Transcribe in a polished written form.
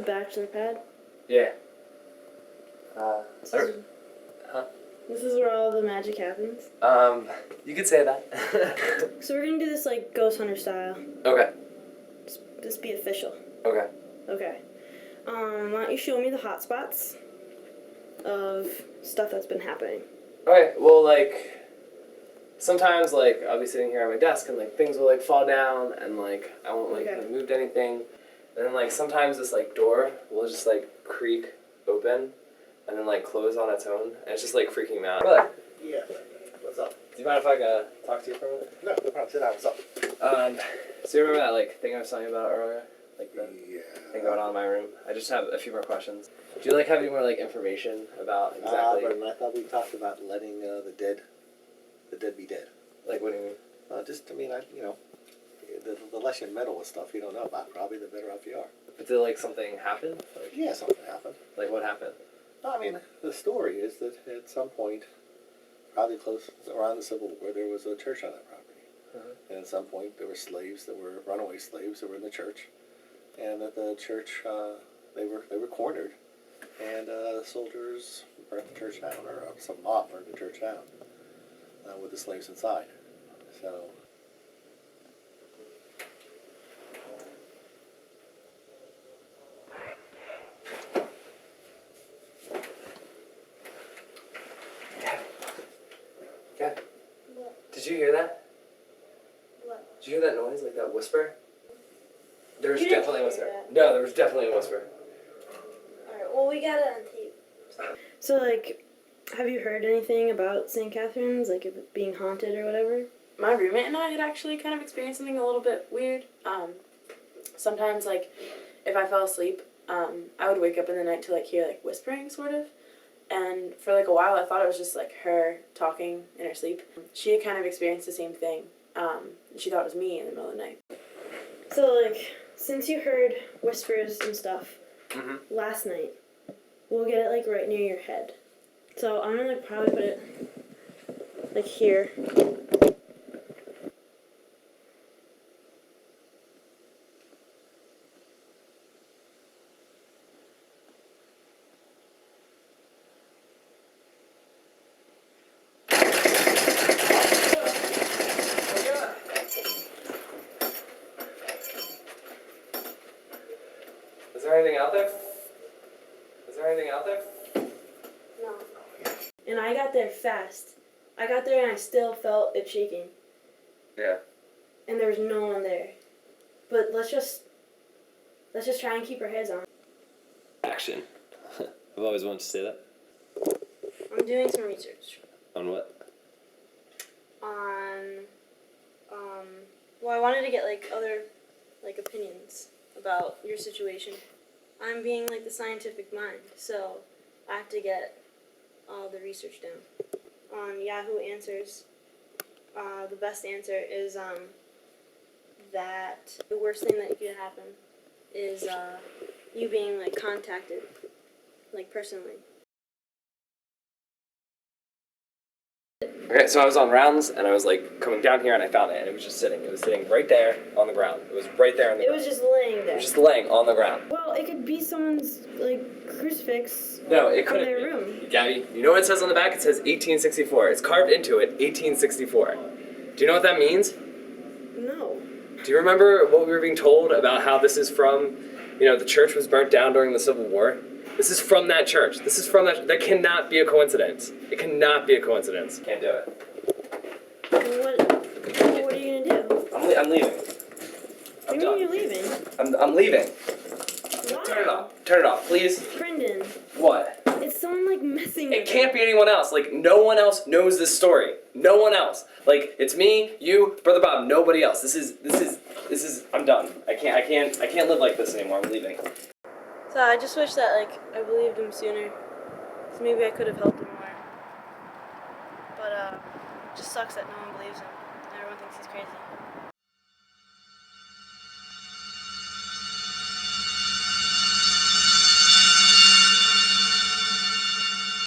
bachelor pad? Yeah. This is where all the magic happens? You could say that. So we're gonna do this like Ghost Hunter style. Okay. Just be official. Okay. Okay. Why don't you show me the hot spots of stuff that's been happening? Okay, well, like, sometimes, like, I'll be sitting here at my desk and, like, things will, like, fall down and, like, I won't, like, have moved anything. And then, like, sometimes this, like, door will just, like, creak open and then, like, close on its own. And it's just, like, freaking me out. What? Yeah. What's up? Do you mind if I talk to you for a minute? No, no problem. Sit down. What's up? So you remember that, like, thing I was telling you about earlier? Like, the thing going on in my room? I just have a few more questions. Do you, like, have any more, like, information about exactly... But I thought we talked about letting the dead be dead. Like, what do you mean? The less you meddle with stuff you don't know about, probably the better off you are. But did, like, something happen? Like, yeah, something happened. Like, what happened? I mean, the story is that at some point, probably close around the Civil War, there was a church on that property. And at some point, there were slaves that were runaway slaves that were in the church, and that the church they were cornered, and soldiers burnt the church down, or some mob burned the church down with the slaves inside. So. Did you hear that? What? Did you hear that noise, like that whisper? There was You didn't definitely a whisper. hear that. No, there was definitely a whisper. Alright, well, we got it on tape. So, like, have you heard anything about St. Catherine's, like, if it being haunted or whatever? My roommate and I had actually kind of experienced something a little bit weird. Sometimes, like, if I fell asleep, I would wake up in the night to, like, hear, like, whispering, sort of. And for, like, a while, I thought it was just, like, her talking in her sleep. She had kind of experienced the same thing. She thought it was me in the middle of the night. So, like, since you heard whispers and stuff last night, we'll get it, like, right near your head. So I'm gonna probably put it, like, here. Is there anything out there? Is there anything out there? No. And I got there fast. I got there and I still felt it shaking. Yeah. And there was no one there. But let's just try and keep our heads on. Action. I've always wanted to say that. I'm doing some research On what? on, well, I wanted to get, like, other, like, opinions about your situation. I'm being, like, the scientific mind, so I have to get all the research down. On Yahoo Answers, the best answer is, that the worst thing that could happen is, you being, like, contacted, like, personally. Okay, so I was on rounds and I was like coming down here and I found it and it was just sitting. It was sitting right there on the ground. It was right there on the ground. It was just laying there. It was just laying on the ground. Well, it could be someone's, like, crucifix No, it in couldn't. their room. Gabby, you know what it says on the back? It says 1864. It's carved into it, 1864. Do you know what that means? No. Do you remember what we were being told about how this is from, the church was burnt down during the Civil War? This is from that church. This is from that. That cannot be a coincidence. It cannot be a coincidence. Can't do it. What are you gonna do? I'm leaving. I'm What do you done. mean you're leaving? I'm leaving. Why? Turn it off. Turn it off, please. Brendan, What? it's someone, like, messing with It can't be anyone else. Like, no one else knows this story. No one else. Like, it's me, you, Brother Bob, nobody else. This is, I'm done. I can't live like this anymore. I'm leaving. So I just wish that, like, I believed him sooner. So maybe I could have helped him more. But, it just sucks that no one believes him. And everyone thinks he's crazy.